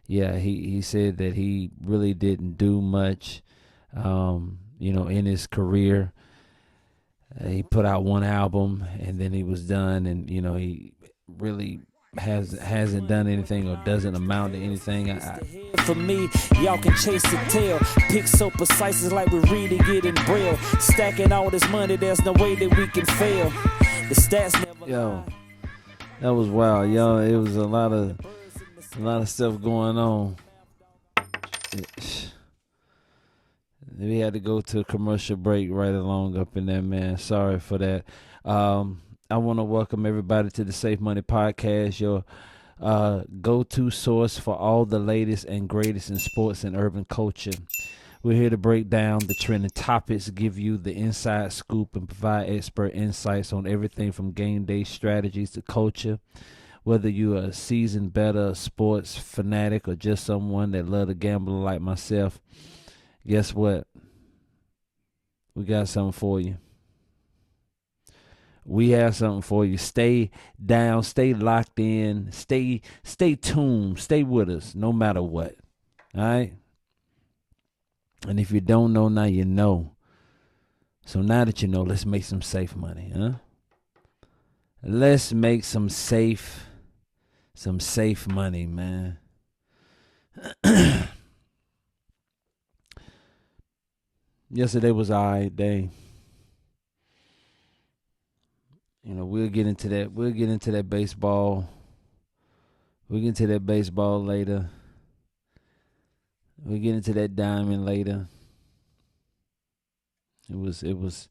yeah, he said that he really didn't do much, in his career. He put out one album and then he was done, and he really hasn't done anything or doesn't amount to anything. For me, y'all can chase the tail. Pick so precise, it's like we reading it in braille. Stacking all this money, there's no way that we can fail. The stats never Yo, that was wild, yo. It was a lot of stuff going on. We had to go to a commercial break right along up in there, man. Sorry for that. I want to welcome everybody to the Safe Money Podcast, your go-to source for all the latest and greatest in sports and urban culture. We're here to break down the trending topics, give you the inside scoop, and provide expert insights on everything from game day strategies to culture. Whether you're a seasoned better sports fanatic or just someone that love to gamble like myself, guess what? We got something for you. We have something for you. Stay down, stay locked in, stay tuned, stay with us no matter what. All right? And if you don't know, now you know. So now that you know, let's make some safe money, huh? Let's make some safe money, man. Yesterday was all right day. We'll get into that. We'll get into that baseball. We'll get into that baseball later. We'll get into that diamond later. It was it's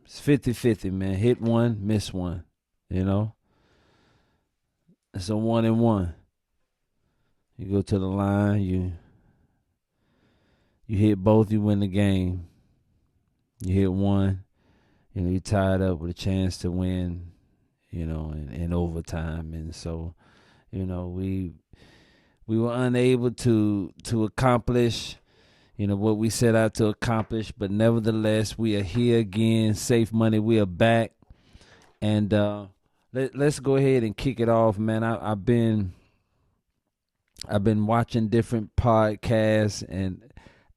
50-50, man. Hit one, miss one. It's a 1-1. You go to the line, you hit both, you win the game. You hit one, you tied up with a chance to win, in overtime. And so, we were unable to accomplish, what we set out to accomplish. But nevertheless, we are here again. Safe Money, we are back. And let's go ahead and kick it off, man. I've been watching different podcasts, and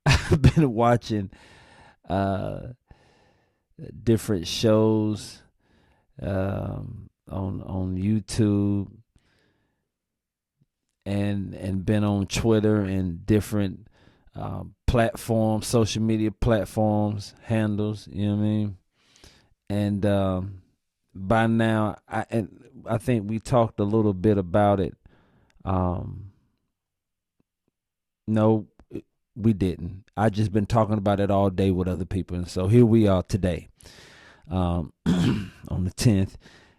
I've been watching different shows on YouTube, and been on Twitter and different platforms, social media platforms, handles, you know what I mean? And by now, I think we talked a little bit about it. No, we didn't. I just been talking about it all day with other people, and so here we are today, on the 10th,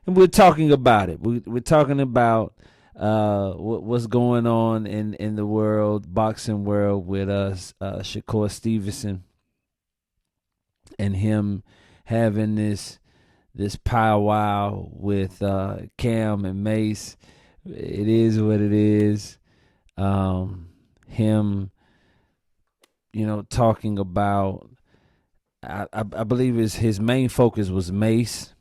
and we're talking about it. We're talking about what's going on in the boxing world, with Shakur Stevenson, and him having this powwow with Cam and Mase. It is what it is. Him, talking about, I believe his main focus was Mase.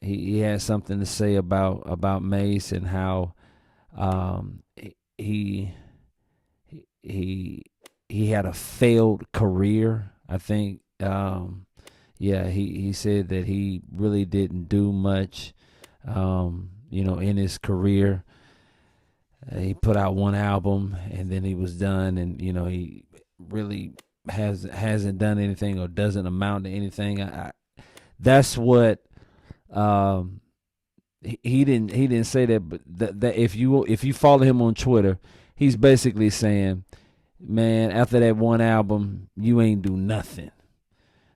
He had something to say about Mase, and how he had a failed career. I think he said that he really didn't do much in his career. He put out one album and then he was done, and he really hasn't done anything or doesn't amount to anything. That's what he didn't say that, but that if you follow him on Twitter, he's basically saying, man, after that one album, you ain't do nothing.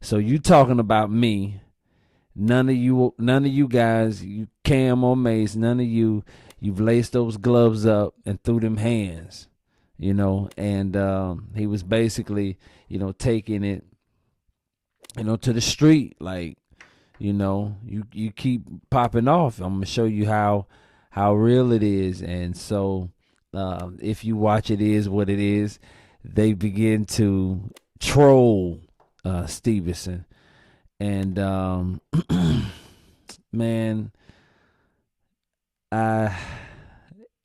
So you talking about me? None of you guys, you Cam or Mase, none of you've laced those gloves up and threw them hands, and he was basically, taking it, to the street, like, you keep popping off, I'm gonna show you how real it is. And so if you watch It Is What It Is, they begin to troll Stevenson. And man, I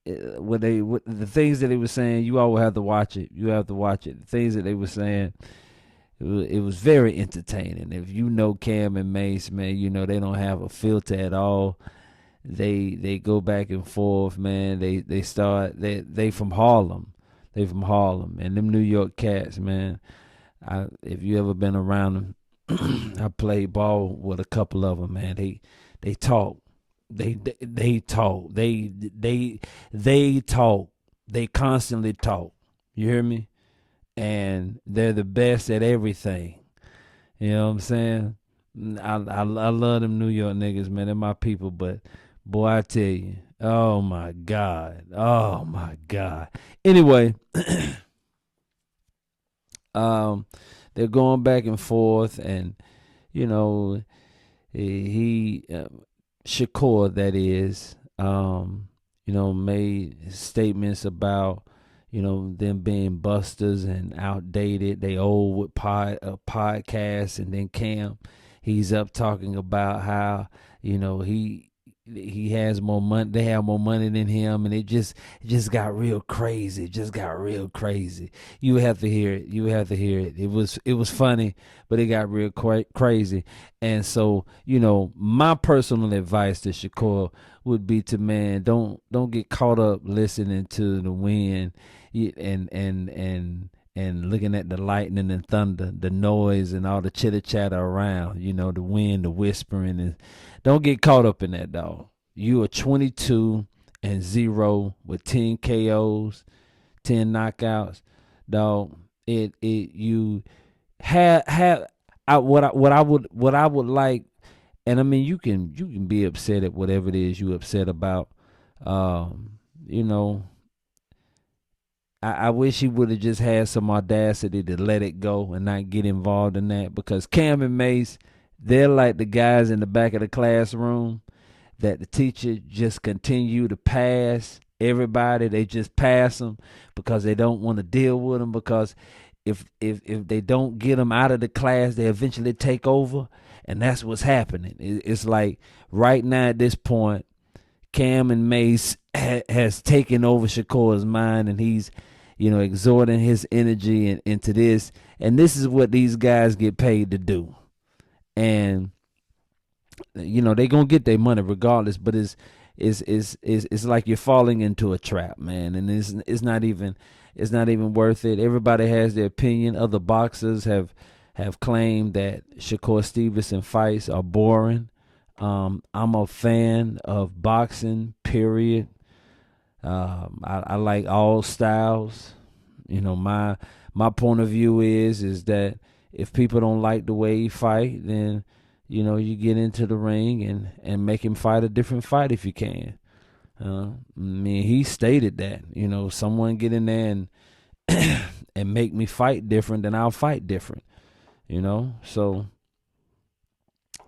the things that they were saying, you always have to watch it. You have to watch it. The things that they were saying, it was very entertaining. If you know Cam and Mase, man, you know they don't have a filter at all. They go back and forth, man. They from Harlem. They from Harlem, and them New York cats, man. If you ever been around them, I played ball with a couple of them, man. They talk. They talk. They talk. They constantly talk. You hear me? And they're the best at everything. You know what I'm saying? I love them New York niggas, man. They're my people. But boy, I tell you, oh my God. Anyway, they're going back and forth, and you know, he Shakur, that is, you know, made statements about, you know, them being busters and outdated. They old with podcasts, and then Cam, he's up talking about how, you know, he has more money. They have more money than him, and it just got real crazy. It just got real crazy. You have to hear it. It was funny, but it got real crazy. And so, you know, my personal advice to Shakur would be to, man, don't get caught up listening to the wind and looking at the lightning and thunder, the noise and all the chitter chatter around, you know, the wind, the whispering, and don't get caught up in that, dog. You are 22-0 with 10 KOs, 10 knockouts, dog. You have what I would like, and I mean you can be upset at whatever it is you upset about. You know, I wish he would have just had some audacity to let it go and not get involved in that, because Cam and Mase, they're like the guys in the back of the classroom that the teacher just continue to pass everybody. They just pass them because they don't want to deal with them, because if they don't get them out of the class, they eventually take over, and that's what's happening. It's like right now at this point, Cam and Mase has taken over Shakur's mind, and he's, you know, exhorting his energy into this, and this is what these guys get paid to do. And you know they're gonna get their money regardless, but it's like you're falling into a trap, man, and it's not even worth it. Everybody has their opinion. Other boxers have claimed that Shakur Stevenson fights are boring. I'm a fan of boxing, period. I like all styles. You know, my point of view is that if people don't like the way he fight, then, you know, you get into the ring and make him fight a different fight if you can. I mean, he stated that, you know, someone get in there and make me fight different, then I'll fight different, you know. So,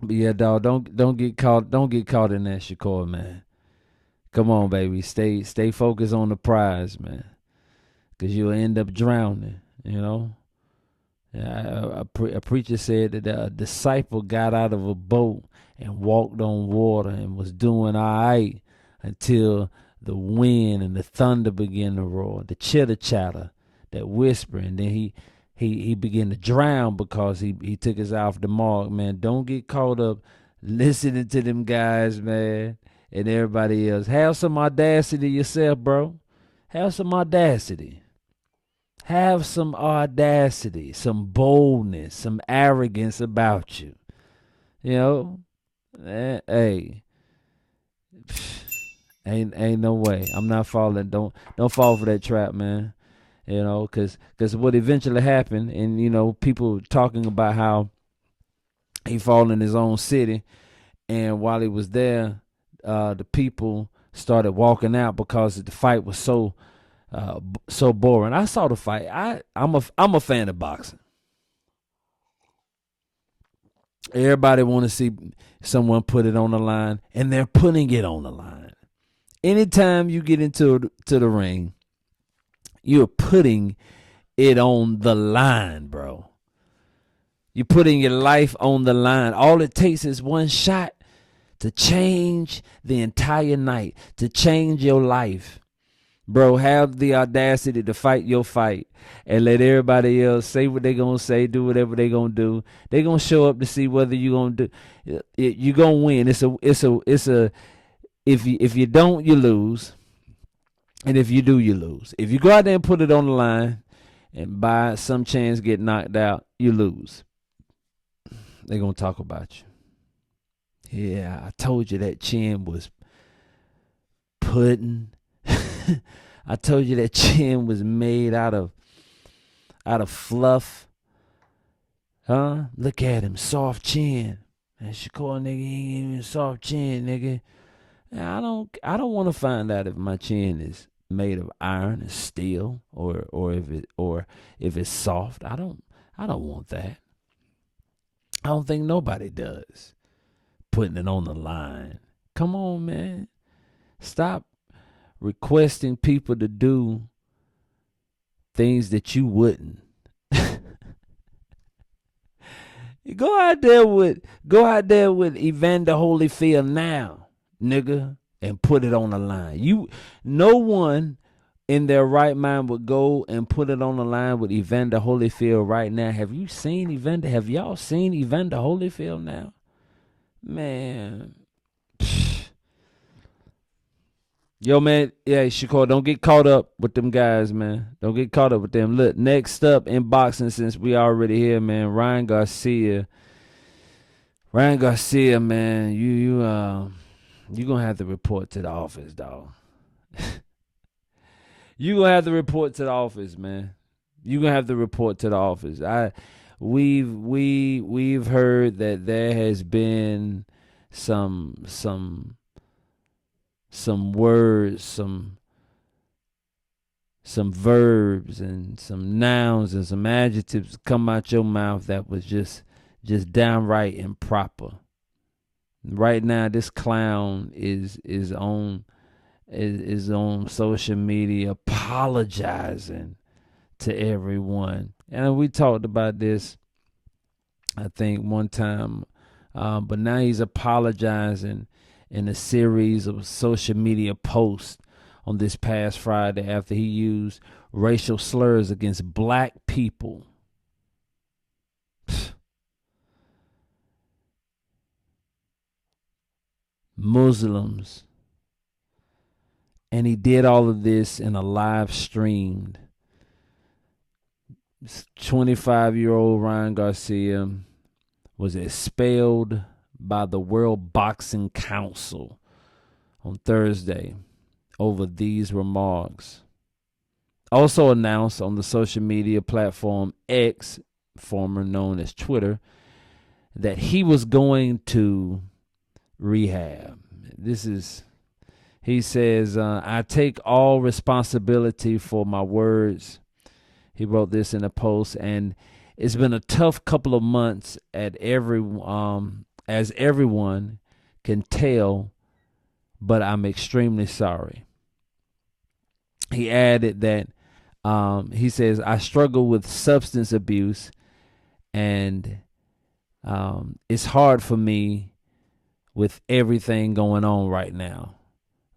but yeah, dog, don't get caught in that, Shakur, man. Come on, baby, stay focused on the prize, man, because you'll end up drowning, you know. A preacher said that a disciple got out of a boat and walked on water and was doing all right until the wind and the thunder began to roar, the chitter chatter, that whisper, and then he began to drown because he took his eye off the mark, man. Don't get caught up listening to them guys, man, and everybody else. Have some audacity yourself, bro. Have some audacity. Have some audacity, some boldness, some arrogance about you. You know, hey, ain't no way. I'm not falling. Don't fall for that trap, man. You know, cause what eventually happened, and you know, people talking about how he fought in his own city, and while he was there, the people started walking out because the fight was so boring. I saw the fight. I'm a fan of boxing. Everybody want to see someone put it on the line, and they're putting it on the line. Anytime you get into the ring, you're putting it on the line, bro. You're putting your life on the line. All it takes is one shot to change the entire night, to change your life. Bro, have the audacity to fight your fight and let everybody else say what they gonna say, do whatever they gonna do. They gonna show up to see whether you gonna do. You gonna win. It's a. If you don't, you lose, and if you do, you lose. If you go out there and put it on the line, and by some chance get knocked out, you lose. They gonna talk about you. Yeah, I told you that chin was pudding. I told you that chin was made out of fluff. Huh? Look at him, soft chin. And Shakur, nigga, he ain't even soft chin, nigga. I don't want to find out if my chin is made of iron and steel or if it's soft. I don't want that. I don't think nobody does. Putting it on the line. Come on, man. Stop requesting people to do things that you wouldn't. Go out there with Evander Holyfield now, nigga, and put it on the line. No one in their right mind would go and put it on the line with Evander Holyfield right now. Have y'all seen Evander Holyfield now? Man. Yo, man, yeah, Shakur, don't get caught up with them guys, man. Don't get caught up with them. Look, next up in boxing, since we already here, man, Ryan Garcia, man, you gonna have to report to the office, dog. You gonna have to report to the office, man. You gonna have to report to the office. We've heard that there has been some words, some verbs and some nouns and some adjectives come out your mouth that was just downright improper. Right now, this clown is on social media apologizing to everyone. And we talked about this, I think, one time, but now he's apologizing in a series of social media posts on this past Friday after he used racial slurs against black people. Muslims. And he did all of this in a live streamed. 25-year-old Ryan Garcia was expelled by the World Boxing Council on Thursday over these remarks. Also announced on the social media platform X, former known as Twitter, that he was going to rehab. He says, I take all responsibility for my words. He wrote this in a post, and it's been a tough couple of months as everyone can tell, but I'm extremely sorry. He added that he says, I struggle with substance abuse, and it's hard for me with everything going on right now.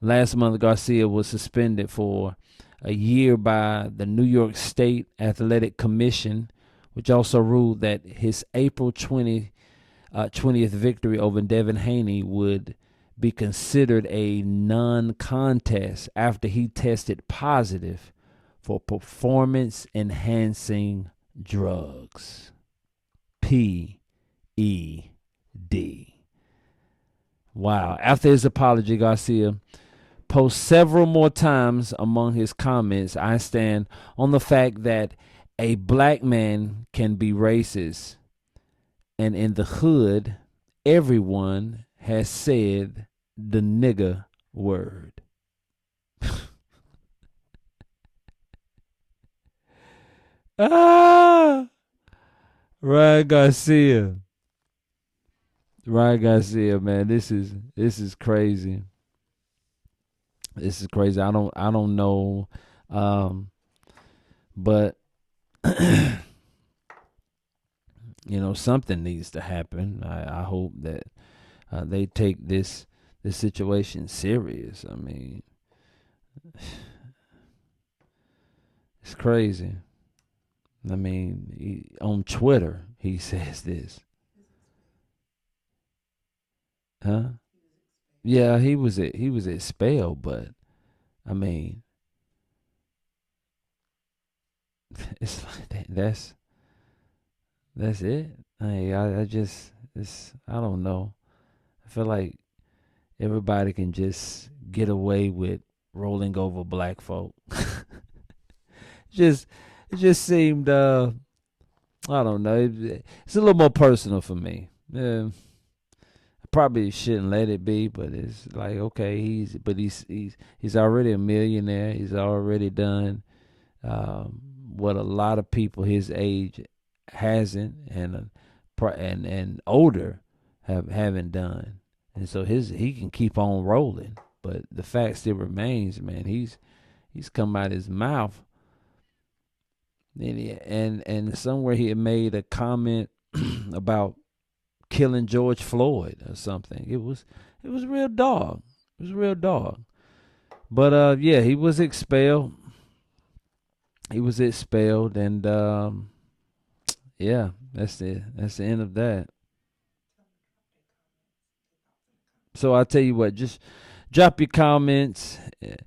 Last month, Garcia was suspended for a year by the New York State Athletic Commission, which also ruled that his April 20th victory over Devin Haney would be considered a non-contest after he tested positive for performance-enhancing drugs. PED. Wow. After his apology, Garcia posts several more times among his comments, I stand on the fact that a black man can be racist. And in the hood, everyone has said the nigger word. Ryan Garcia. Ryan Garcia, man, this is crazy. This is crazy. I don't know, but something needs to happen. I hope that they take this situation serious. I mean, it's crazy. I mean, on Twitter, he says this. Huh? Yeah, he was expelled, but I mean, it's like that's it. I just I don't know. I feel like everybody can just get away with rolling over black folk. just it just seemed I don't know. It's a little more personal for me. Yeah, I probably shouldn't let it be, but it's like okay, he's already a millionaire. He's already done what a lot of people his age hasn't and older haven't done, and so he can keep on rolling. But the fact still remains, man. He's come out his mouth. And somewhere he had made a comment about killing George Floyd or something. It was real dog. It was real dog. But yeah, he was expelled. And yeah, that's the end of that. So I tell you what, just drop your comments in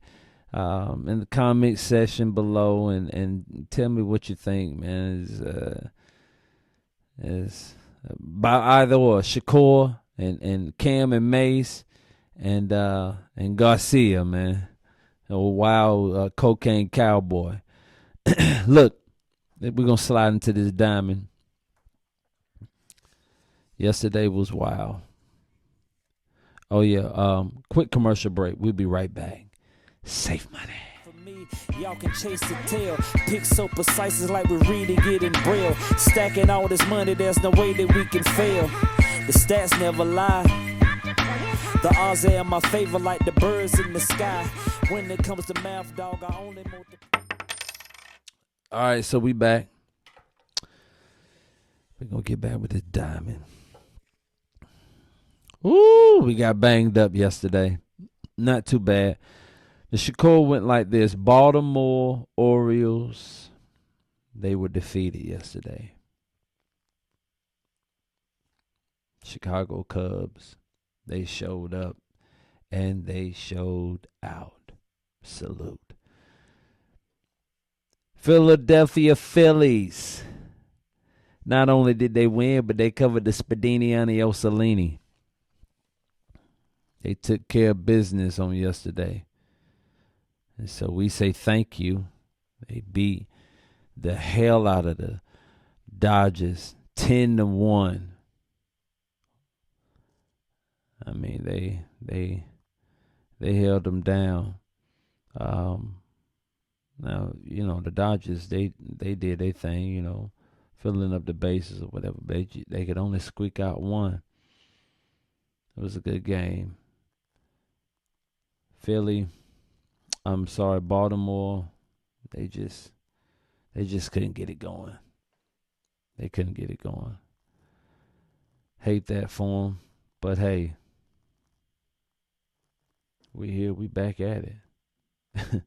the comment section below and tell me what you think, man. Is by either or Shakur and Cam and Mase and Garcia, man. A wild cocaine cowboy. Look, we're gonna slide into this diamond. Yesterday was wild. Oh yeah, quick commercial break. We'll be right back. Safe money. For me, y'all can chase the tail. Pick so precise, it's like we're reading it in braille. Stacking all this money, there's no way that we can fail. The stats never lie. The odds are in my favor like the birds in the sky. When it comes to math, dog, I only multiply. All right, so we back. We're going to get back with this diamond. Ooh, we got banged up yesterday. Not too bad. The Shakur went like this. Baltimore Orioles, they were defeated yesterday. Chicago Cubs, they showed up and they showed out. Salute. Philadelphia Phillies. Not only did they win, but they covered the Spadini Osalini. They took care of business on yesterday. And so we say thank you. They beat the hell out of the Dodgers 10-1. I mean, they held them down. Now, you know, the Dodgers, they did their thing, you know, filling up the bases or whatever. But they could only squeak out one. It was a good game. Baltimore, they just couldn't get it going. They couldn't get it going. Hate that for them, but hey, we here, we back at it.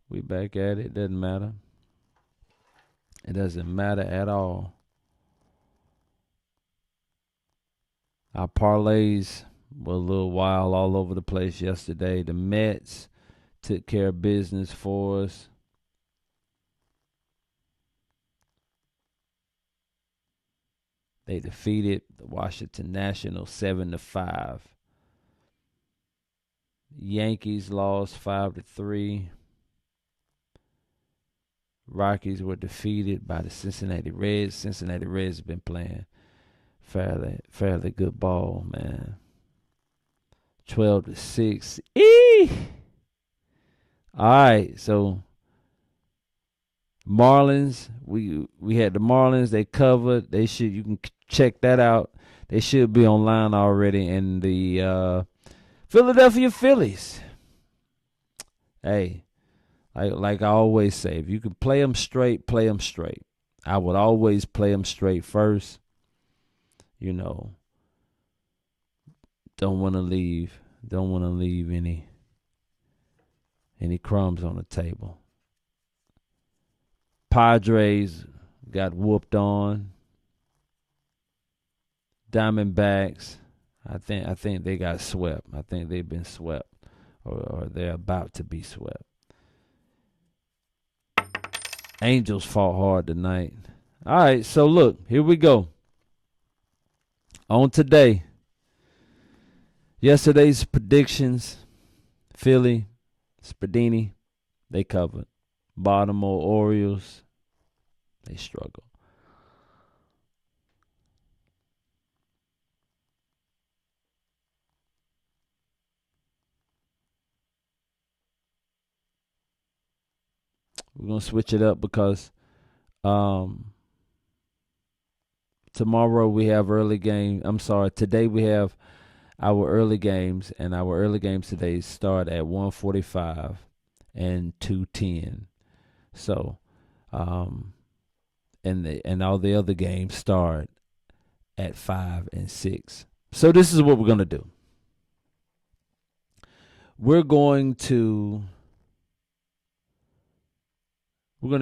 We back at it. Doesn't matter. It doesn't matter at all. Our parlays were a little wild all over the place yesterday. The Mets took care of business for us. They defeated the Washington Nationals 7-5. Yankees lost 5-3. Rockies were defeated by the Cincinnati Reds. Cincinnati Reds have been playing fairly good ball, man. 12-6. All right, so Marlins, we had the Marlins. They covered. You can check that out. They should be online already. And the Philadelphia Phillies. Hey, like I always say, if you can play them straight, play them straight. I would always play them straight first. You know, Don't want to leave. Don't want to leave any crumbs on the table. Padres got whooped on. Diamondbacks, I think they got swept. I think they've been swept, or they're about to be swept. Angels fought hard tonight. All right, so look, here we go. On today, yesterday's predictions, Philly, Spadini, they covered. Baltimore Orioles, they struggled. We're going to switch it up because tomorrow we have early game. I'm sorry, today we have our early games, and our early games today start at 1:45 and 2:10. So, and all the other games start at 5 and 6. So this is what we're going to do. We're going to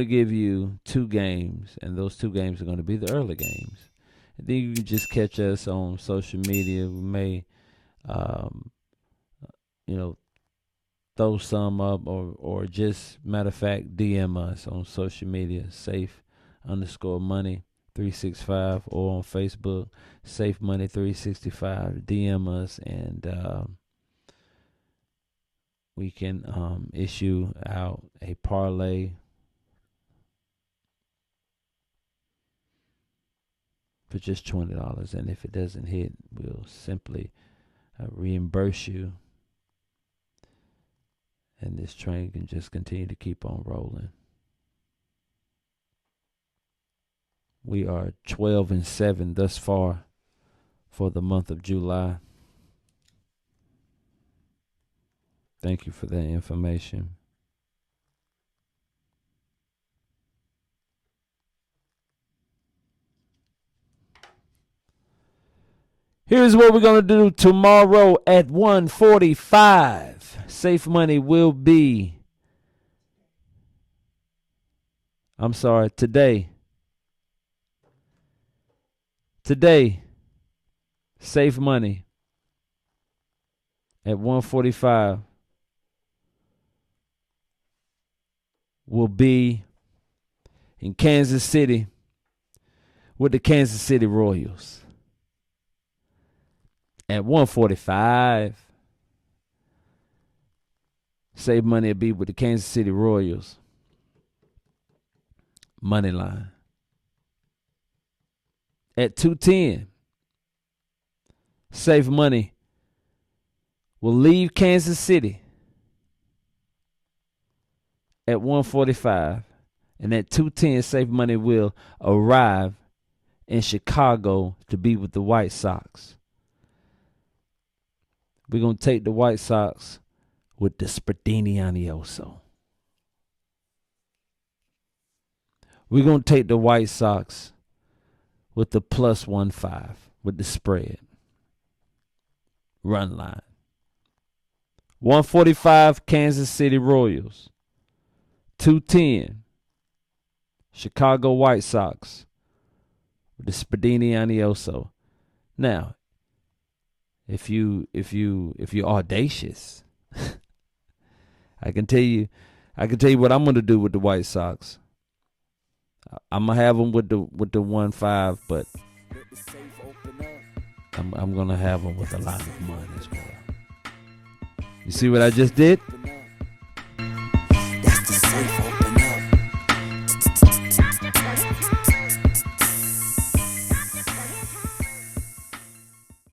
give you 2 games, and those 2 games are going to be the early games. And then you can just catch us on social media. We may, throw some up, or just, matter of fact, DM us on social media, safe_money365, or on Facebook, safemoney365. DM us, and we can issue out a parlay for just $20, and if it doesn't hit, we'll simply reimburse you, and this train can just continue to keep on rolling. We are 12-7 thus far for the month of July. Thank you for that information. Here's what we're going to do tomorrow at 1:45. Safe Money will be, today, Safe Money at 1:45 will be in Kansas City with the Kansas City Royals. At 1:45, Save Money will be with the Kansas City Royals. Money line. At 2:10, Save Money will leave Kansas City at 1:45. And at 2:10, Save Money will arrive in Chicago to be with the White Sox. We're going to take the White Sox with the Spadini Anioso. We're going to take the White Sox with the +1.5 with the spread. Run line. 1:45, Kansas City Royals. 2:10, Chicago White Sox with the Spadini Anioso. Now, if you're audacious, I can tell you what I'm going to do with the White Sox. I'm gonna have them with the 1.5, but I'm gonna have them with a lot of money as well. You see what I just did? That's the safe.